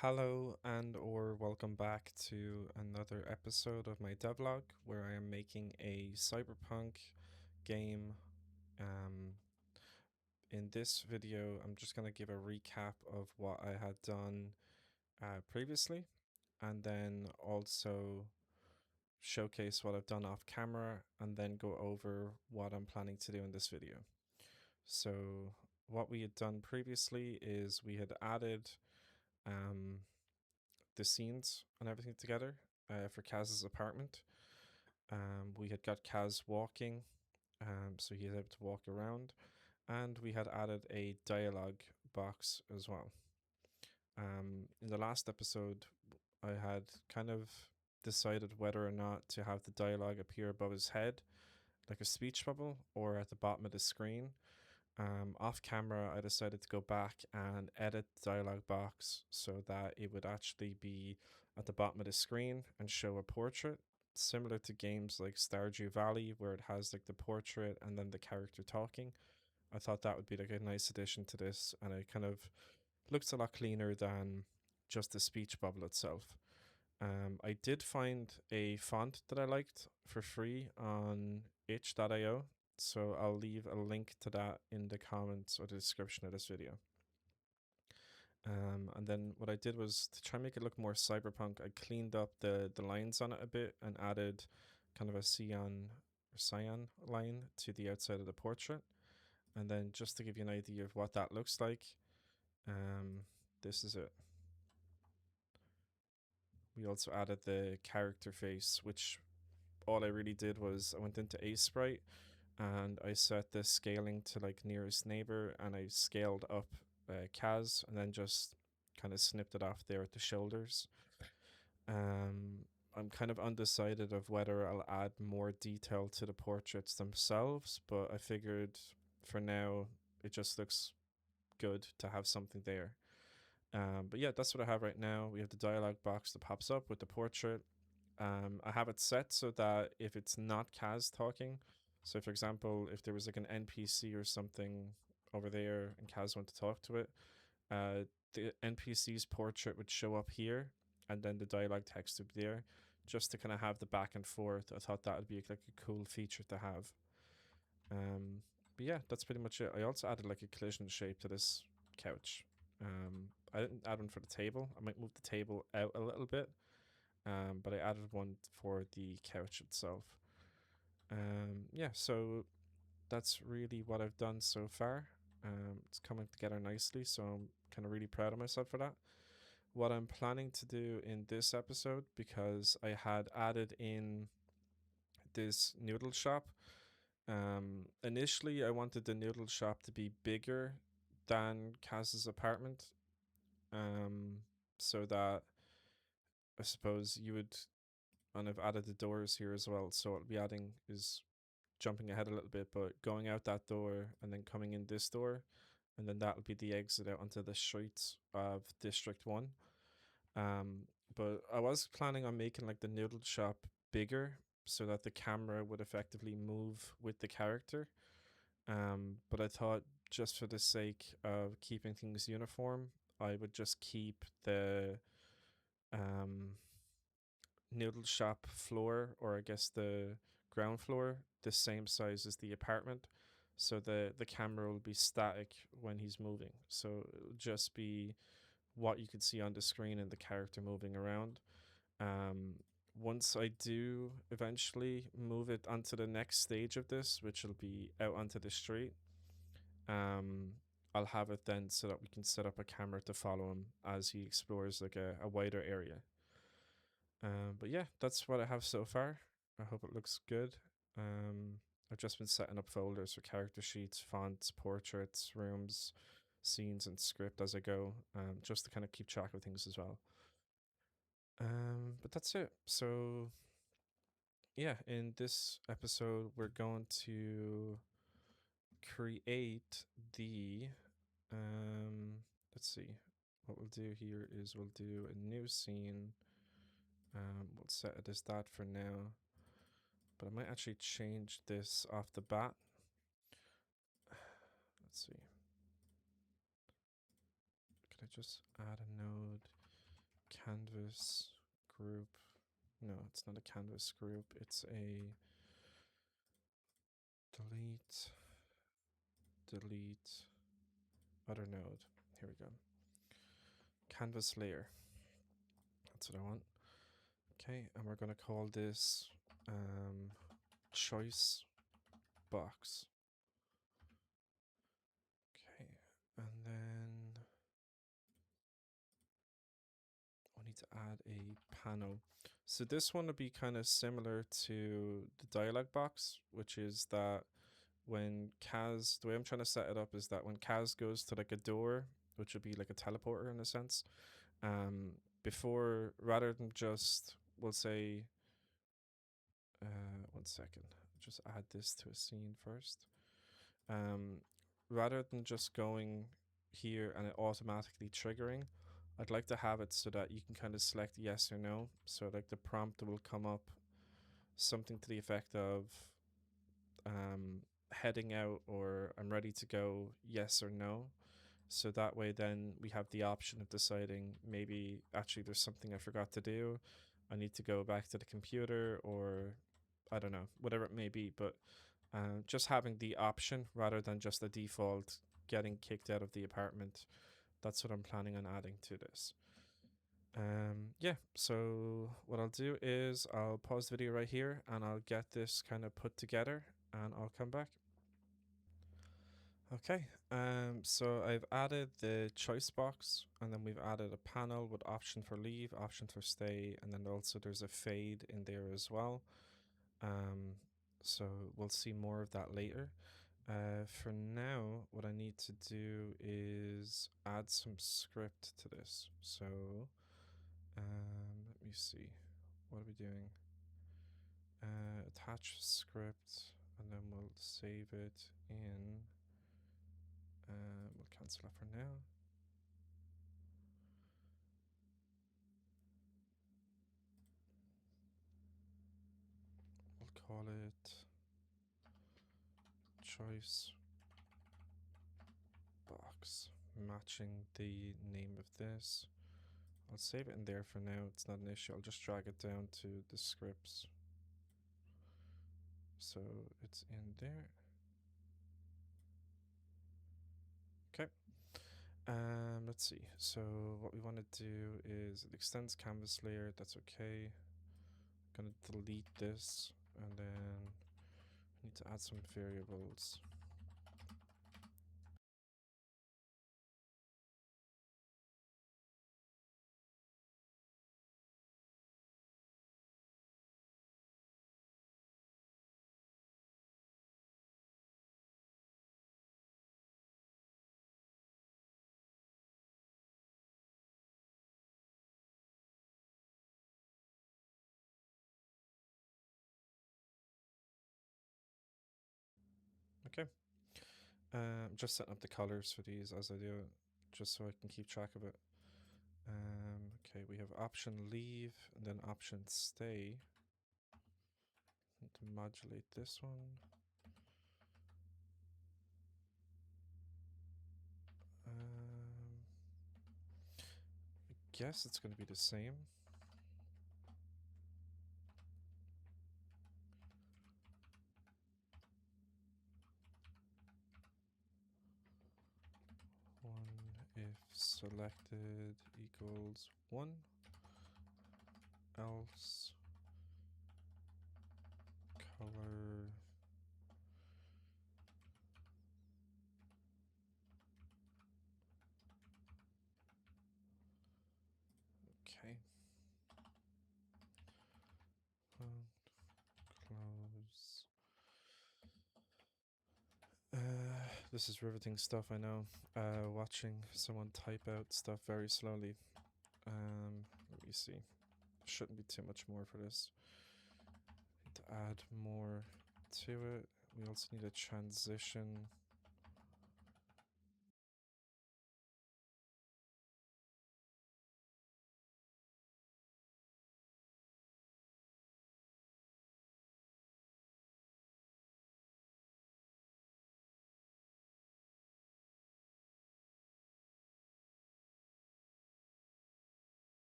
Hello and or welcome back to another episode of my devlog where I am making a cyberpunk game. Um, in this video, I'm just going to give a recap of what I had done previously and then also showcase what I've done off camera and then go over what I'm planning to do in this video. So what we had done previously is we had added um, the scenes and everything together for Kaz's apartment. We had got Kaz walking, so he was able to walk around, and we had added a dialogue box as well. In the last episode, I had kind of decided whether or not to have the dialogue appear above his head, like a speech bubble, or at the bottom of the screen. Off camera, I decided to go back and edit the dialogue box so that it would actually be at the bottom of the screen and show a portrait, similar to games like Stardew Valley, where it has like the portrait and then the character talking. I thought that would be like a nice addition to this, and it kind of looks a lot cleaner than just the speech bubble itself. I did find a font that I liked for free on itch.io, so I'll leave a link to that in the comments or the description of this video. And then what I did was to try and make it look more cyberpunk. I cleaned up the lines on it a bit and added kind of a cyan line to the outside of the portrait. And then just to give you an idea of what that looks like, this is it. We also added the character face, which all I really did was I went into Aseprite and I set the scaling to like nearest neighbor, and I scaled up Kaz and then just kind of snipped it off there at the shoulders. I'm kind of undecided of whether I'll add more detail to the portraits themselves, but I figured for now it just looks good to have something there. But yeah, that's what I have right now. We have the dialogue box that pops up with the portrait. I have it set so that if it's not Kaz talking, so for example, if there was like an NPC or something over there and Kaz wanted to talk to it, the NPC's portrait would show up here and then the dialogue text would be there, just to kind of have the back and forth. I thought that would be like a cool feature to have. But yeah, that's pretty much it. I also added like a collision shape to this couch. I didn't add one for the table. I might move the table out a little bit, but I added one for the couch itself. Yeah, so that's really what I've done so far. It's coming together nicely, so I'm kind of really proud of myself for that. What I'm planning to do in this episode, because I had added in this noodle shop. Initially, I wanted the noodle shop to be bigger than Kaz's apartment, so that I suppose you would, and I've added the doors here as well. So what I'll be adding is jumping ahead a little bit, but going out that door and then coming in this door, and then that'll be the exit out onto the streets of District 1. Um, but I was planning on making like the noodle shop bigger so that the camera would effectively move with the character. But I thought just for the sake of keeping things uniform, I would just keep the um, noodle shop floor, or I guess the ground floor, the same size as the apartment. So the camera will be static when he's moving. So it'll just be what you could see on the screen and the character moving around. Um, Once I do eventually move it onto the next stage of this, which will be out onto the street, um, I'll have it then so that we can set up a camera to follow him as he explores like a wider area. But yeah, that's what I have so far. I hope it looks good. I've just been setting up folders for character sheets, fonts, portraits, rooms, scenes, and script as I go, just to kind of keep track of things as well. But that's it. So yeah, in this episode, we're going to create the let's see. What we'll do here is we'll do a new scene. We'll set it as that for now, but I might actually change this off the bat. Let's see. Could I just add a node? canvas group. No, it's not a canvas group. It's a delete other node. Here we go. Canvas layer. That's what I want. Okay, and we're going to call this choice box. Okay, and then we need to add a panel. So this one will be kind of similar to the dialog box, which is that when Kaz, the way I'm trying to set it up is that when Kaz goes to like a door, which would be like a teleporter in a sense, before, rather than just, we'll say, 1 second, just add this to a scene first. Rather than just going here and it automatically triggering, I'd like to have it so that you can kind of select yes or no. So like the prompt will come up something to the effect of heading out, or I'm ready to go, yes or no. So that way then we have the option of deciding maybe actually there's something I forgot to do. I need to go back to the computer, or I don't know, whatever it may be. But just having the option rather than just the default getting kicked out of the apartment. That's what I'm planning on adding to this. Yeah, so what I'll do is I'll pause the video right here and I'll get this kind of put together and I'll come back. Okay, so I've added the choice box, and then we've added a panel with option for leave, option for stay, and then also there's a fade in there as well. So we'll see more of that later. For now, what I need to do is add some script to this. So let me see. What are we doing? Attach script, and then we'll save it in. We'll cancel that for now. We'll call it choice box, matching the name of this. I'll save it in there for now. It's not an issue. I'll just drag it down to the scripts. So it's in there. Okay. Let's see. So what we want to do is it extends canvas layer. That's okay. I'm gonna delete this, and then I need to add some variables. Okay. Just setting up the colors for these as I do it, just so I can keep track of it. Okay, we have option leave and then option stay. To modulate this one. I guess it's going to be the same. If selected equals 1, else color okay. Close. This is riveting stuff, I know. Watching someone type out stuff very slowly. Let me see. Shouldn't be too much more for this. Need to add more to it. We also need a transition.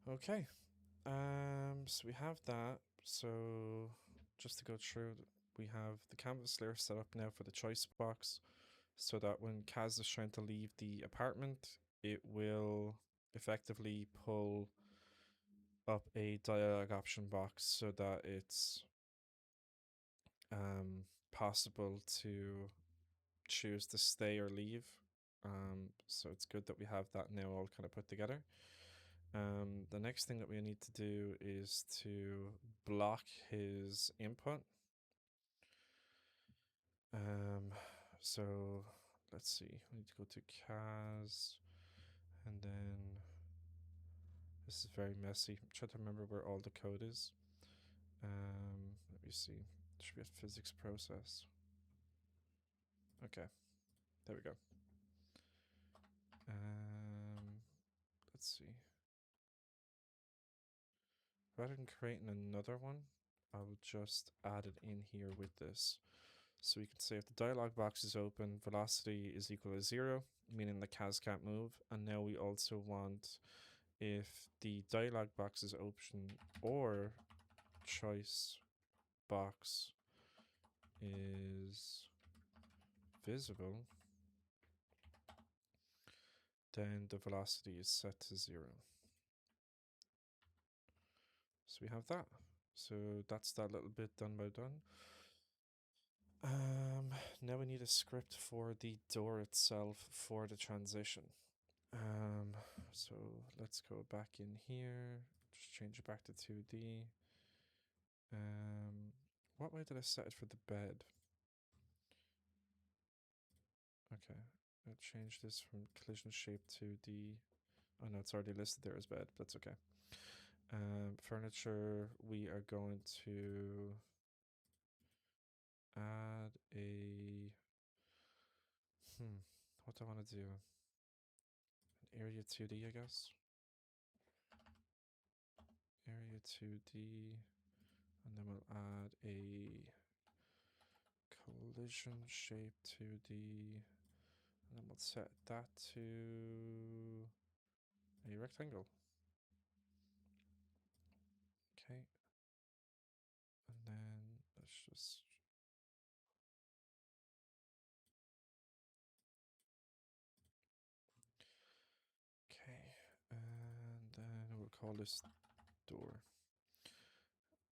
Okay. So we have that. So just to go through, we have the canvas layer set up now for the choice box, so that when Kaz is trying to leave the apartment, it will effectively pull up a dialogue option box so that it's possible to choose to stay or leave. So it's good that we have that now all kind of put together. The next thing that we need to do is to block his input. Um, so let's see. We need to go to Kaz, and then this is very messy. I'm trying to remember where all the code is. Let me see. It should be a physics process. Okay, there we go. Let's see. Rather than creating another one, I will just add it in here with this. So we can say if the dialog box is open, velocity is equal to 0, meaning the Kaz can't move. And now we also want if the dialog box is open or choice box is visible, then the velocity is set to 0. So we have that. So that's that little bit done by done. Now we need a script for the door itself for the transition. So let's go back in here, just change it back to 2D. What way did I set it for the bed? Okay, I'll change this from collision shape to the, oh no, it's already listed there as bed, that's okay. Furniture, we are going to add a, what do I want to do? An area 2D, I guess. Area 2D, and then we'll add a collision shape 2D, and then we'll set that to a rectangle. Okay, and then let's just, okay, and then we'll call this door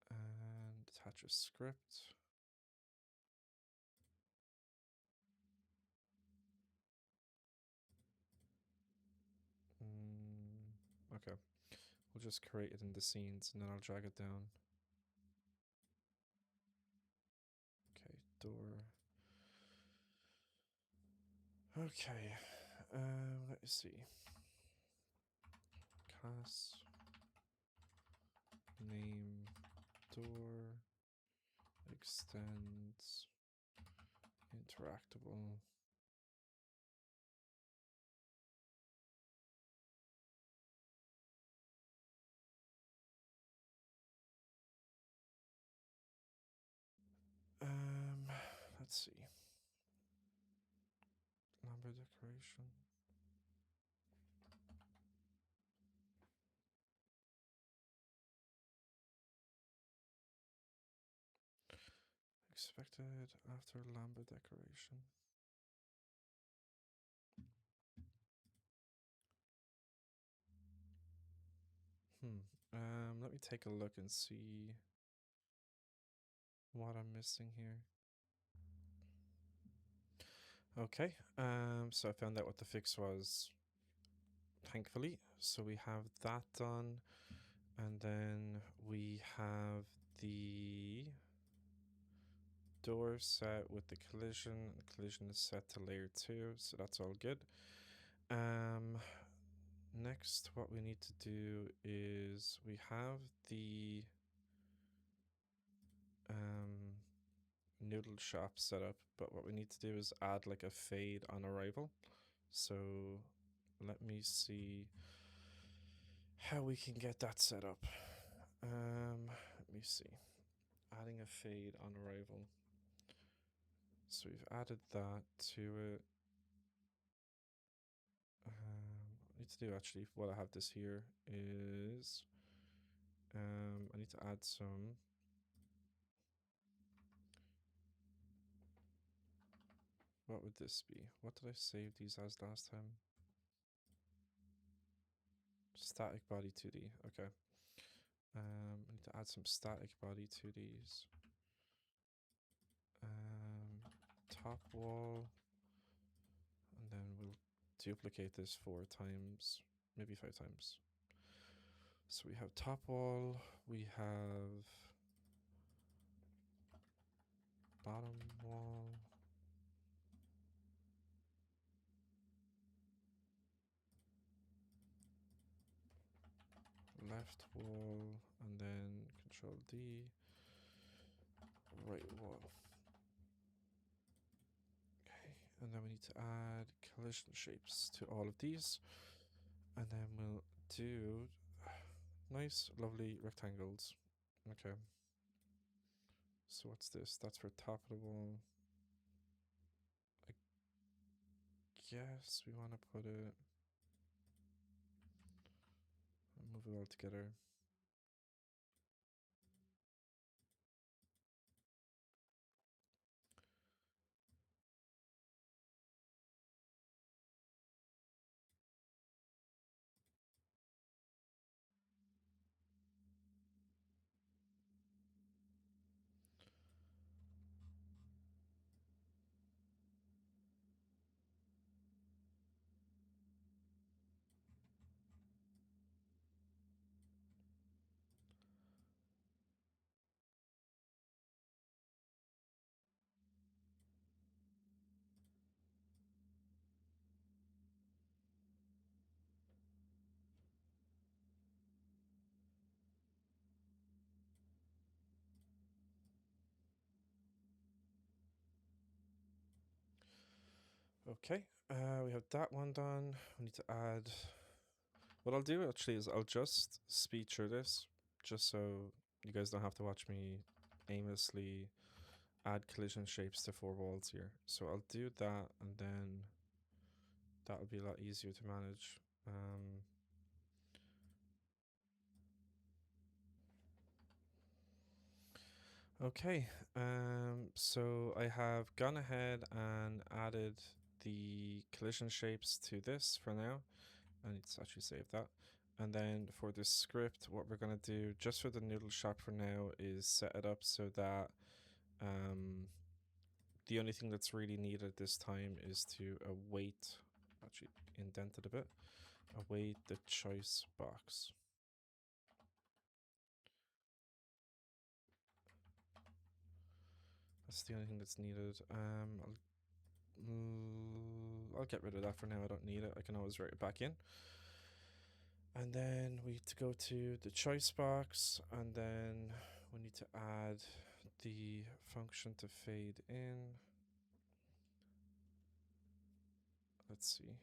and attach a script. Okay, we'll just create it in the scenes and then I'll drag it down. Okay, door. Okay, let me see. Class name door extends interactable. Let's see. Number decoration. Expected after Lambda decoration. Let me take a look and see what I'm missing here. Okay, so I found out what the fix was, thankfully. So we have that done, and then we have the door set with the collision. The collision is set to layer 2, so that's all good. Next, what we need to do is we have the noodle shop set up, but what we need to do is add like a fade on arrival. So let me see how we can get that set up. Let me see. Adding a fade on arrival. So we've added that to it. need to do actually while I have this here is I need to add some. What would this be? What did I save these as last time? Static body 2D. Okay. I need to add some static body to these. Top wall, and then we'll duplicate this 4 times, maybe 5 times. So we have top wall, we have bottom wall, left wall, and then Control D, right wall. Okay, and then we need to add collision shapes to all of these, and then we'll do nice, lovely rectangles. Okay. So what's this? That's for top of the wall. I guess we want to put it. Move it all together. Okay, we have that one done. We need to add. What I'll do actually is I'll just speed through this, just so you guys don't have to watch me aimlessly add collision shapes to 4 walls here. So I'll do that, and then that would be a lot easier to manage. Okay, so I have gone ahead and added the collision shapes to this for now. I need to actually save that. And then for this script, what we're going to do just for the noodle shop for now is set it up so that the only thing that's really needed this time is to await, actually indent it a bit, await the choice box. That's the only thing that's needed. I'll get rid of that for now. I don't need it. I can always write it back in. And then we need to go to the choice box, and then we need to add the function to fade in. Let's see.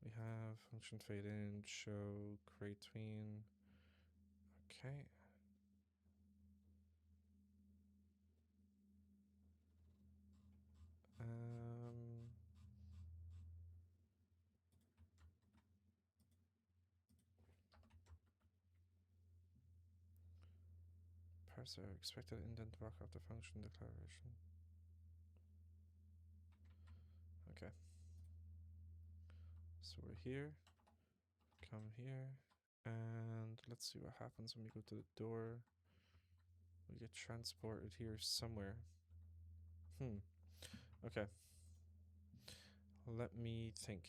We have function fade in, show, create tween. Okay. Parser expected indent block of the function declaration. Okay. So we're here. Come here. And let's see what happens when we go to the door. We get transported here somewhere. Okay. Let me think.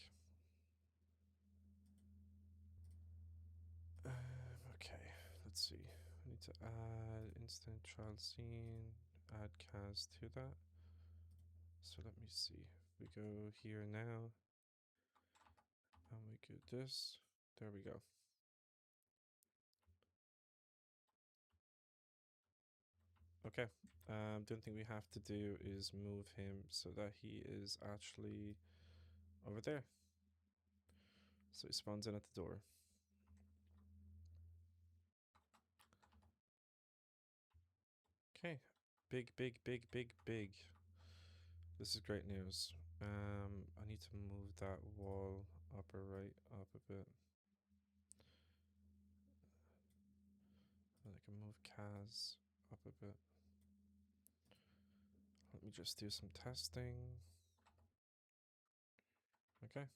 Okay, let's see. I need to add instant child scene, add CAS to that. So let me see. We go here now. And we do this. There we go. Okay. The only thing we have to do is move him so that he is actually over there. So he spawns in at the door. Okay. Big, big, big, big, big. This is great news. I need to move that wall upper right up a bit. And I can move Kaz up a bit. Let me just do some testing. Okay.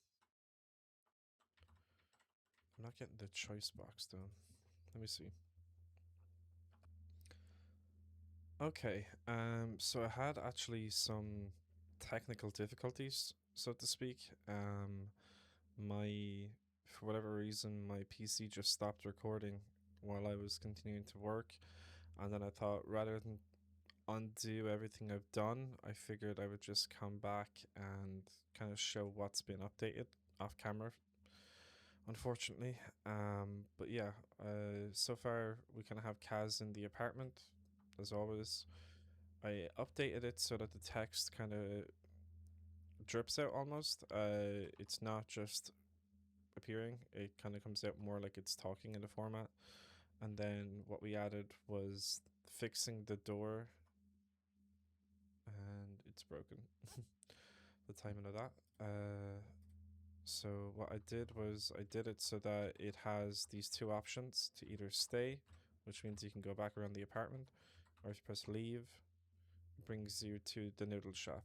I'm not getting the choice box though. Let me see. Okay, so I had actually some technical difficulties, so to speak. My, for whatever reason, my PC just stopped recording while I was continuing to work, and then I thought rather than undo everything I've done, I figured I would just come back and kind of show what's been updated off camera, unfortunately. But yeah, so far we kind of have Kaz in the apartment, as always. I updated it so that the text kind of drips out almost. It's not just appearing, it kind of comes out more like it's talking in the format. And then what we added was fixing the door, and it's broken. The timing of that. So what I did was I did it so that it has these two options to either stay, which means you can go back around the apartment, or if you press leave, it brings you to the noodle shop.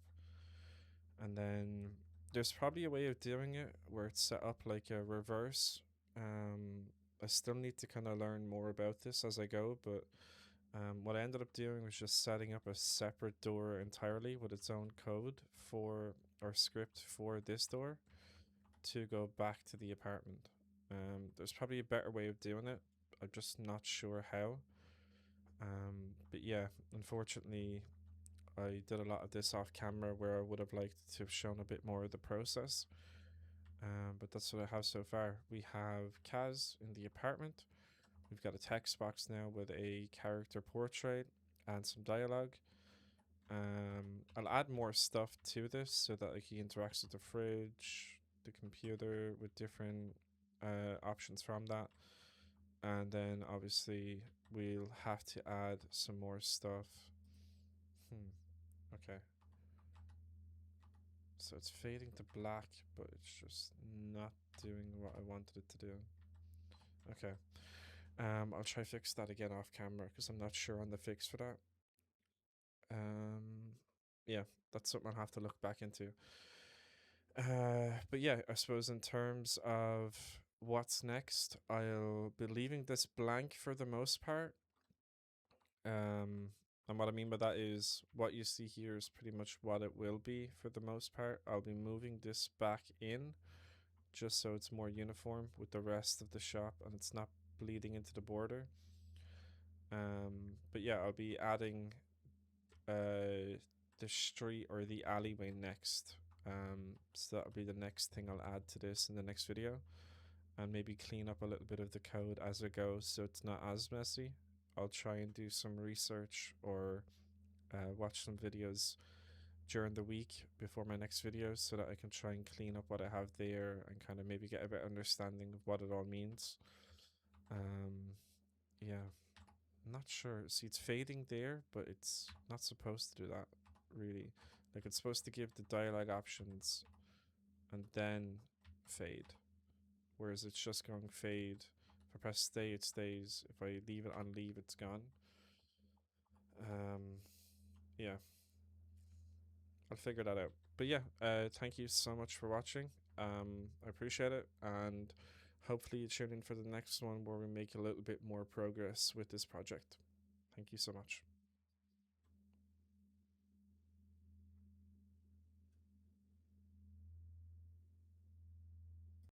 And then there's probably a way of doing it where it's set up like a reverse. I still need to kind of learn more about this as I go, but what I ended up doing was just setting up a separate door entirely with its own code for our script for this door to go back to the apartment. There's probably a better way of doing it. I'm just not sure how. But yeah, unfortunately, I did a lot of this off camera where I would have liked to have shown a bit more of the process. But that's what I have so far. We have Kaz in the apartment. We've got a text box now with a character portrait and some dialogue. I'll add more stuff to this so that like he interacts with the fridge, the computer, with different options from that. And then obviously we'll have to add some more stuff. Okay. So it's fading to black, but it's just not doing what I wanted it to do. Okay. I'll try fix that again off camera because I'm not sure on the fix for that. Yeah, that's something I'll have to look back into. But yeah, I suppose in terms of what's next, I'll be leaving this blank for the most part. And what I mean by that is what you see here is pretty much what it will be for the most part. I'll be moving this back in just so it's more uniform with the rest of the shop and it's not bleeding into the border. But yeah, I'll be adding the street or the alleyway next. So that'll be the next thing I'll add to this in the next video, and maybe clean up a little bit of the code as it goes so it's not as messy. I'll try and do some research or watch some videos during the week before my next video so that I can try and clean up what I have there and kind of maybe get a better understanding of what it all means. Yeah, not sure. See, it's fading there, but it's not supposed to do that, really. Like, it's supposed to give the dialogue options and then fade, whereas it's just going fade. If I press stay, it stays. If I leave it on leave, it's gone. Yeah, I'll figure that out. But yeah, thank you so much for watching. I appreciate it, and hopefully you tune in for the next one where we make a little bit more progress with this project. Thank you so much.